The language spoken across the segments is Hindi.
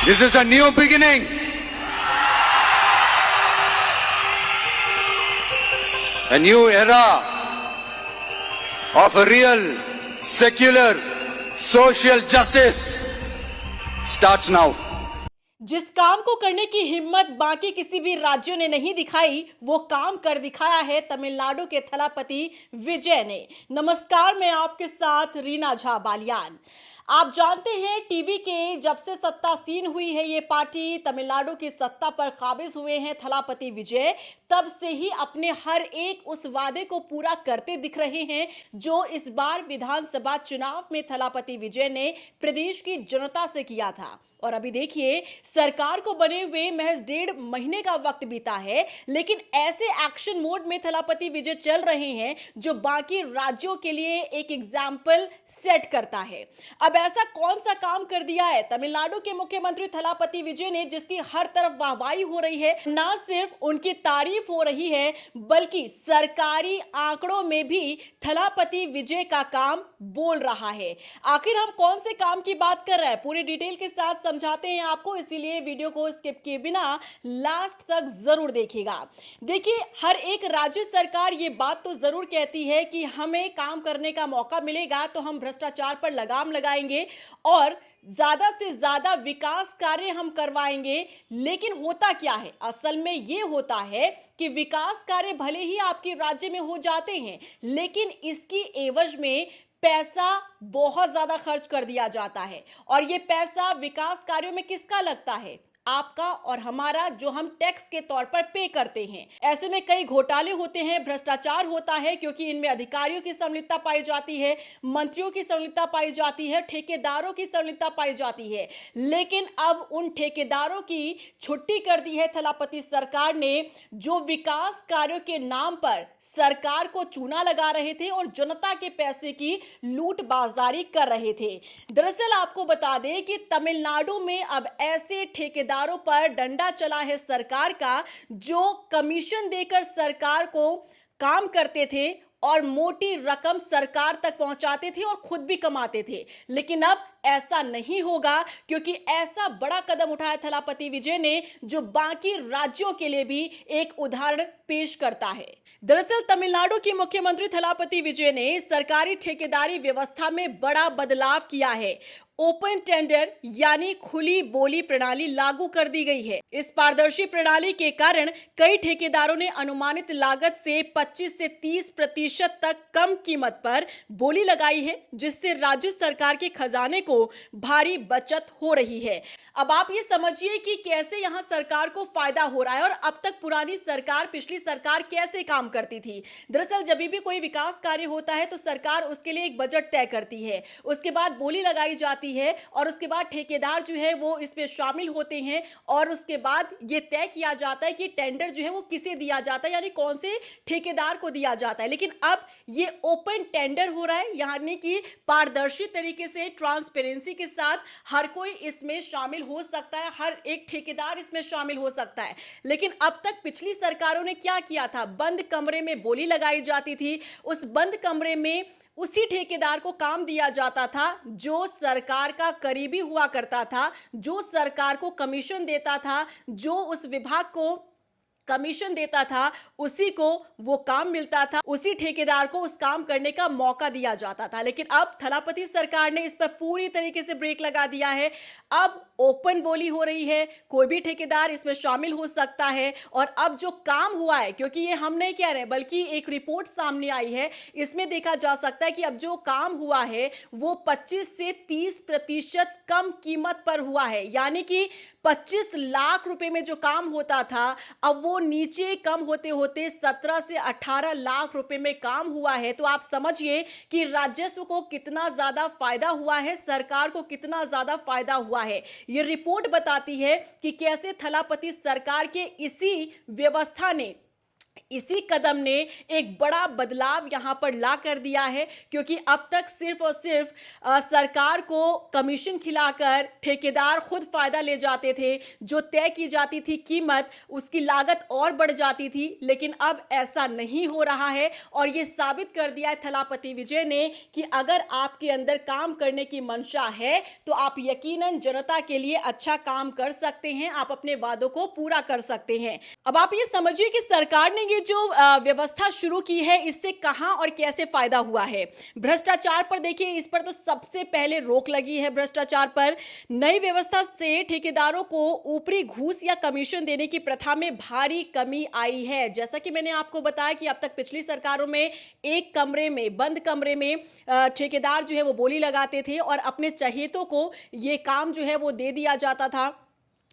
This is a new beginning. A new era of a real, secular, social justice starts now. जिस काम को करने की हिम्मत बाकी किसी भी राज्यों ने नहीं दिखाई, वो काम कर दिखाया है तमिलनाडु के थलापति विजय ने। नमस्कार, मैं आपके साथ रीना झा बालियान। आप जानते हैं, टीवी के जब से सत्तासीन हुई है ये पार्टी, तमिलनाडु की सत्ता पर काबिज हुए हैं थलापति विजय, तब से ही अपने हर एक उस वादे को पूरा करते दिख रहे हैं जो इस बार विधानसभा चुनाव में थलापति विजय ने प्रदेश की जनता से किया था। और अभी देखिए, सरकार को बने हुए महज 1.5 महीने का वक्त बीता है, लेकिन ऐसे एक्शन मोड में थलापति विजय चल रहे हैं जो बाकी राज्यों के लिए एक एग्जाम्पल सेट करता है। अब ऐसा कौन सा काम कर दिया है तमिलनाडु के मुख्यमंत्री थलापति विजय ने जिसकी हर तरफ वाहवाही हो रही है, ना सिर्फ उनकी तारीफ हो रही है बल्कि सरकारी आंकड़ों में भी थलापति विजय का काम बोल रहा है। आखिर हम कौन से काम की बात कर रहे हैं, पूरी डिटेल के साथ समझाते हैं आपको, इसीलिए वीडियो को स्किप किए बिना लास्ट तक जरूर देखिएगा। देखिए, हर एक राज्य सरकार ये बात तो जरूर कहती है कि हमें काम करने का मौका मिलेगा तो हम भ्रष्टाचार पर लगाम लगाएंगे और ज्यादा से ज्यादा विकास कार्य हम करवाएंगे। लेकिन होता क्या है, असल में ये होता है कि विकास कार्य भले ही आपके राज्य में हो जाते हैं, लेकिन इसकी एवज में पैसा बहुत ज्यादा खर्च कर दिया जाता है। और ये पैसा विकास कार्यों में किसका लगता है? आपका और हमारा, जो हम टैक्स के तौर पर पे करते हैं। ऐसे में कई घोटाले होते हैं, भ्रष्टाचार होता है, क्योंकि इनमें अधिकारियों की संलिप्तता पाई जाती है, मंत्रियों की संलिप्तता पाई जाती है, ठेकेदारों की संलिप्तता पाई जाती है। लेकिन अब उन ठेकेदारों की छुट्टी कर दी है थलापति सरकार ने, जो विकास कार्यों के नाम पर सरकार को चूना लगा रहे थे और जनता के पैसे की लूटबाजारी कर रहे थे। दरअसल आपको बता दें कि तमिलनाडु में अब ऐसे ठेकेदार पर डंडा चला है सरकार का, जो कमीशन देकर सरकार को काम करते थे और मोटी रकम सरकार तक पहुंचाते थे और खुद भी कमाते थे। लेकिन अब ऐसा नहीं होगा, क्योंकि ऐसा बड़ा कदम उठाया थलापति विजय ने जो बाकी राज्यों के लिए भी एक उदाहरण पेश करता है। दरअसल तमिलनाडु की मुख्यमंत्री थलापति विजय ने सरकारी ठेकेदारी व्यवस्था में बड़ा बदलाव किया है। ओपन टेंडर यानी खुली बोली प्रणाली लागू कर दी गई है। इस पारदर्शी प्रणाली के कारण कई ठेकेदारों ने अनुमानित लागत से 25 से 30% तक कम कीमत पर बोली लगाई है, जिससे राज्य सरकार के खजाने को भारी बचत हो रही है। अब आप ये समझिए कि कैसे यहाँ सरकार को फायदा हो रहा है और अब तक पुरानी सरकार, पिछली सरकार कैसे काम करती थी। दरअसल जब भी कोई विकास कार्य होता है तो सरकार उसके लिए एक बजट तय करती है, उसके बाद बोली लगाई जाती है और उसके बाद ठेकेदार जो है वो इसमें शामिल होते हैं और उसके बाद ये तय किया जाता है कि टेंडर जो है वो किसे दिया जाता है, यानी कौन से ठेकेदार को दिया जाता है। लेकिन अब ये ओपन टेंडर हो रहा है, यानी कि पारदर्शी तरीके से, ट्रांसपेरेंसी के साथ हर कोई इसमें शामिल हो सकता है, हर एक ठेकेदार इसमें शामिल हो सकता है। लेकिन अब तक पिछली सरकारों ने क्या किया था, बंद कमरे में बोली लगाई जाती थी, उस बंद कमरे में उसी ठेकेदार को काम दिया जाता था जो सरकार का करीबी हुआ करता था, जो सरकार को कमीशन देता था, जो उस विभाग को कमीशन देता था, उसी को वो काम मिलता था, उसी ठेकेदार को उस काम करने का मौका दिया जाता था। लेकिन अब थलापति सरकार ने इस पर पूरी तरीके से ब्रेक लगा दिया है। अब ओपन बोली हो रही है, कोई भी ठेकेदार इसमें शामिल हो सकता है। और अब जो काम हुआ है, क्योंकि ये हम नहीं कह रहे बल्कि एक रिपोर्ट सामने आई है, इसमें देखा जा सकता है कि अब जो काम हुआ है वो 25 से 30% कम कीमत पर हुआ है। यानी कि 25 लाख रुपए में जो काम होता था, अब वो नीचे कम होते होते 17 से 18 लाख रुपए में काम हुआ है। तो आप समझिए कि राजस्व को कितना ज्यादा फायदा हुआ है, सरकार को कितना ज्यादा फायदा हुआ है। ये रिपोर्ट बताती है कि कैसे थलापति सरकार के इसी व्यवस्था ने इसी कदम ने एक बड़ा बदलाव यहां पर ला कर दिया है, क्योंकि अब तक सिर्फ और सिर्फ सरकार को कमीशन खिलाकर ठेकेदार खुद फायदा ले जाते थे। जो तय की जाती थी कीमत, उसकी लागत और बढ़ जाती थी, लेकिन अब ऐसा नहीं हो रहा है। और ये साबित कर दिया है थलापति विजय ने कि अगर आपके अंदर काम करने की मंशा है तो आप यकीनन जनता के लिए अच्छा काम कर सकते हैं, आप अपने वादों को पूरा कर सकते हैं। अब आप ये समझिए कि सरकार ने ये जो व्यवस्था शुरू की है, इससे कहां और कैसे फायदा हुआ है। भ्रष्टाचार पर देखिए, इस पर तो सबसे पहले रोक लगी है। भ्रष्टाचार पर नई व्यवस्था से ठेकेदारों को ऊपरी घूस या कमीशन देने की प्रथा में भारी कमी आई है। जैसा कि मैंने आपको बताया कि अब तक पिछली सरकारों में एक कमरे में, बंद कमरे में ठेकेदार जो है वो बोली लगाते थे और अपने चहेतों को ये काम जो है वो दे दिया जाता था।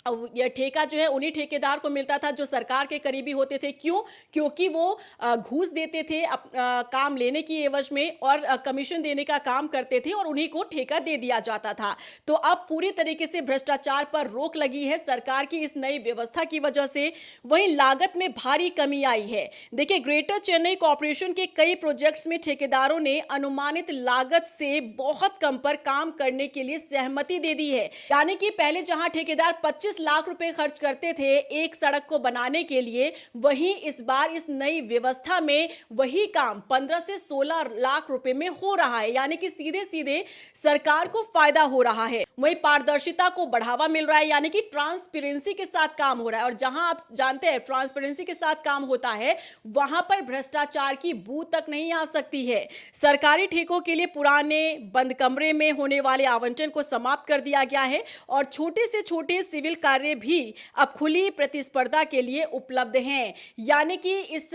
अब यह ठेका जो है उन्हीं ठेकेदार को मिलता था जो सरकार के करीबी होते थे। क्यों? क्योंकि वो घूस देते थे काम लेने की एवज में और कमीशन देने का काम करते थे और उन्हीं को ठेका दे दिया जाता था। तो अब पूरी तरीके से भ्रष्टाचार पर रोक लगी है सरकार की इस नई व्यवस्था की वजह से। वहीं लागत में भारी कमी आई है। देखिए, ग्रेटर चेन्नई कॉर्पोरेशन के कई प्रोजेक्ट्स में ठेकेदारों ने अनुमानित लागत से बहुत कम पर काम करने के लिए सहमति दे दी है। यानी कि पहले जहां ठेकेदार 25 लाख रुपए खर्च करते थे एक सड़क को बनाने के लिए, वहीं इस बार इस नई व्यवस्था में वही काम 15 से 16 लाख रुपए में हो रहा है। यानी कि सीधे सीधे सरकार को फायदा हो रहा है। वहीं पारदर्शिता को बढ़ावा मिल रहा है, यानी कि ट्रांसपेरेंसी के साथ काम हो रहा है। और जहां आप जानते हैं ट्रांसपेरेंसी के साथ काम होता है, वहां पर भ्रष्टाचार की बू तक नहीं आ सकती है। सरकारी ठेकों के लिए पुराने बंद कमरे में होने वाले आवंटन को समाप्त कर दिया गया है और छोटे से छोटे सिविल कार्य भी अब खुली प्रतिस्पर्धा के लिए उपलब्ध हैं। यानी कि इस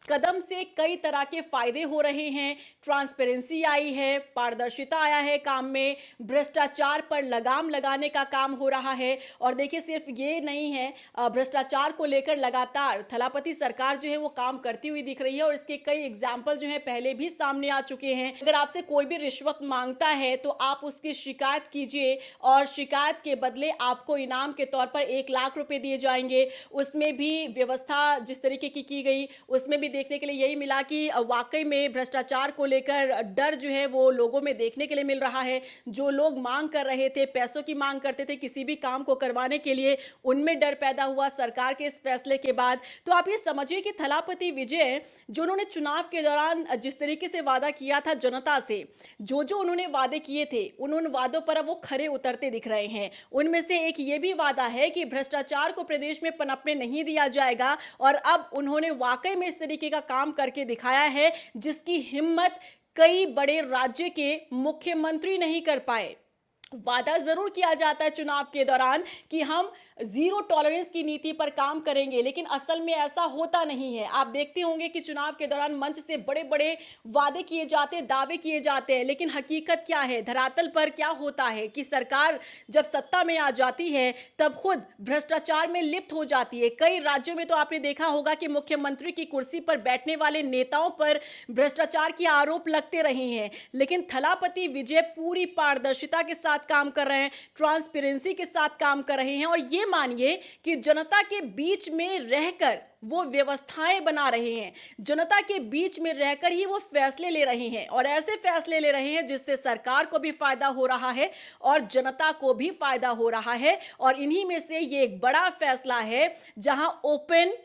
कदम से कई तरह के फायदे हो रहे हैं। ट्रांसपेरेंसी आई है, पारदर्शिता आया है काम में, भ्रष्टाचार पर लगाम लगाने का काम हो रहा है। और देखिए, सिर्फ ये नहीं है, भ्रष्टाचार को लेकर लगातार थलापति सरकार जो है वो काम करती हुई दिख रही है और इसके कई एग्जाम्पल जो है पहले भी सामने आ चुके हैं। अगर आपसे कोई भी रिश्वत मांगता है तो आप उसकी शिकायत कीजिए और शिकायत के बदले आपको इनाम के तौर पर 1 लाख रुपए दिए जाएंगे। उसमें भी व्यवस्था जिस तरीके की गई, उसमें भी देखने के लिए यही मिला कि वाकई में भ्रष्टाचार को लेकर डर जो है वो लोगों में देखने के लिए मिल रहा है। जो लोग मांग कर रहे थे, पैसों की मांग करते थे किसी भी काम को करवाने के लिए, उनमें डर पैदा हुआ सरकार के इस फैसले के बाद। तो आप ये समझिए कि थलापति विजय, जो उन्होंने चुनाव के दौरान जिस तरीके से वादा किया था जनता से, जो उन्होंने वादे किए थे, उन वादों पर अब वो खरे उतरते दिख रहे हैं। उनमें से एक ये भी वादा है कि भ्रष्टाचार को प्रदेश में पनपने नहीं दिया जाएगा। और अब उन्होंने वाकई में इस तरीके का काम करके दिखाया है जिसकी हिम्मत कई बड़े राज्य के मुख्यमंत्री नहीं कर पाए। वादा जरूर किया जाता है चुनाव के दौरान कि हम जीरो टॉलरेंस की नीति पर काम करेंगे, लेकिन असल में ऐसा होता नहीं है। आप देखते होंगे कि चुनाव के दौरान मंच से बड़े बड़े वादे किए जाते हैं, दावे किए जाते हैं, लेकिन हकीकत क्या है, धरातल पर क्या होता है कि सरकार जब सत्ता में आ जाती है तब खुद भ्रष्टाचार में लिप्त हो जाती है। कई राज्यों में तो आपने देखा होगा कि मुख्यमंत्री की कुर्सी पर बैठने वाले नेताओं पर भ्रष्टाचार के आरोप लगते रहे हैं, लेकिन थलापति विजय पूरी पारदर्शिता के साथ काम कर रहे हैं, ट्रांसपेरेंसी के साथ काम कर रहे हैं। और ये मानिए कि जनता के बीच में रहकर वो व्यवस्थाएं बना रहे हैं, जनता के बीच में रहकर ही वो फैसले ले रहे हैं और ऐसे फैसले ले रहे हैं जिससे सरकार को भी फायदा हो रहा है और जनता को भी फायदा हो रहा है। और इन्हीं में से ये एक बड़ा फैसला है जहां ओपन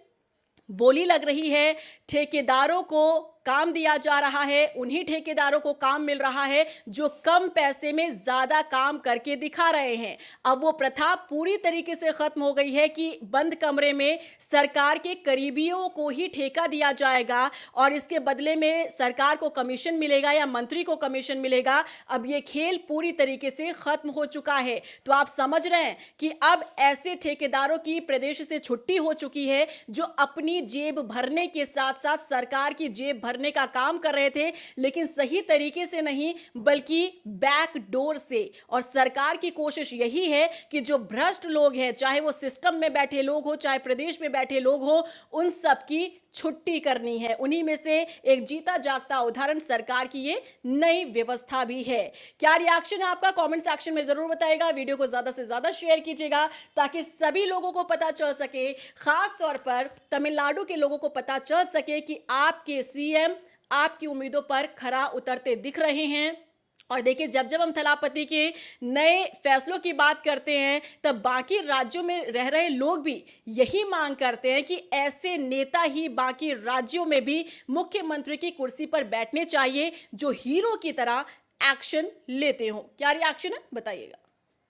बोली लग रही है, ठेकेदारों को काम दिया जा रहा है, उन्हीं ठेकेदारों को काम मिल रहा है जो कम पैसे में ज्यादा काम करके दिखा रहे हैं। अब वो प्रथा पूरी तरीके से खत्म हो गई है कि बंद कमरे में सरकार के करीबियों को ही ठेका दिया जाएगा और इसके बदले में सरकार को कमीशन मिलेगा या मंत्री को कमीशन मिलेगा। अब ये खेल पूरी तरीके से खत्म हो चुका है। तो आप समझ रहे हैं कि अब ऐसे ठेकेदारों की प्रदेश से छुट्टी हो चुकी है जो अपनी जेब भरने के साथ साथ सरकार की जेब भरने का काम कर रहे थे, लेकिन सही तरीके से नहीं बल्कि बैक डोर से। और सरकार की कोशिश यही है कि जो भ्रष्ट लोग हैं, चाहे वो सिस्टम में बैठे लोग हो, चाहे प्रदेश में बैठे लोग हो, उन सब की छुट्टी करनी है। उन्हीं में से एक जीता जागता उदाहरण सरकार की ये नई व्यवस्था भी है। क्या रिएक्शन है आपका? कमेंट सेक्शन में जरूर बताइएगा। वीडियो को ज्यादा से ज्यादा शेयर कीजिएगा ताकि सभी लोगों को पता चल सके, खास तौर पर तमिलनाडु के लोगों को पता चल सके कि आपके सीएम आपकी उम्मीदों पर खरा उतरते दिख रहे हैं। और देखिए, जब जब हम थलापति के नए फैसलों की बात करते हैं तब बाकी राज्यों में रह रहे लोग भी यही मांग करते हैं कि ऐसे नेता ही बाकी राज्यों में भी मुख्यमंत्री की कुर्सी पर बैठने चाहिए जो हीरो की तरह एक्शन लेते हों। क्या रिएक्शन है बताइएगा।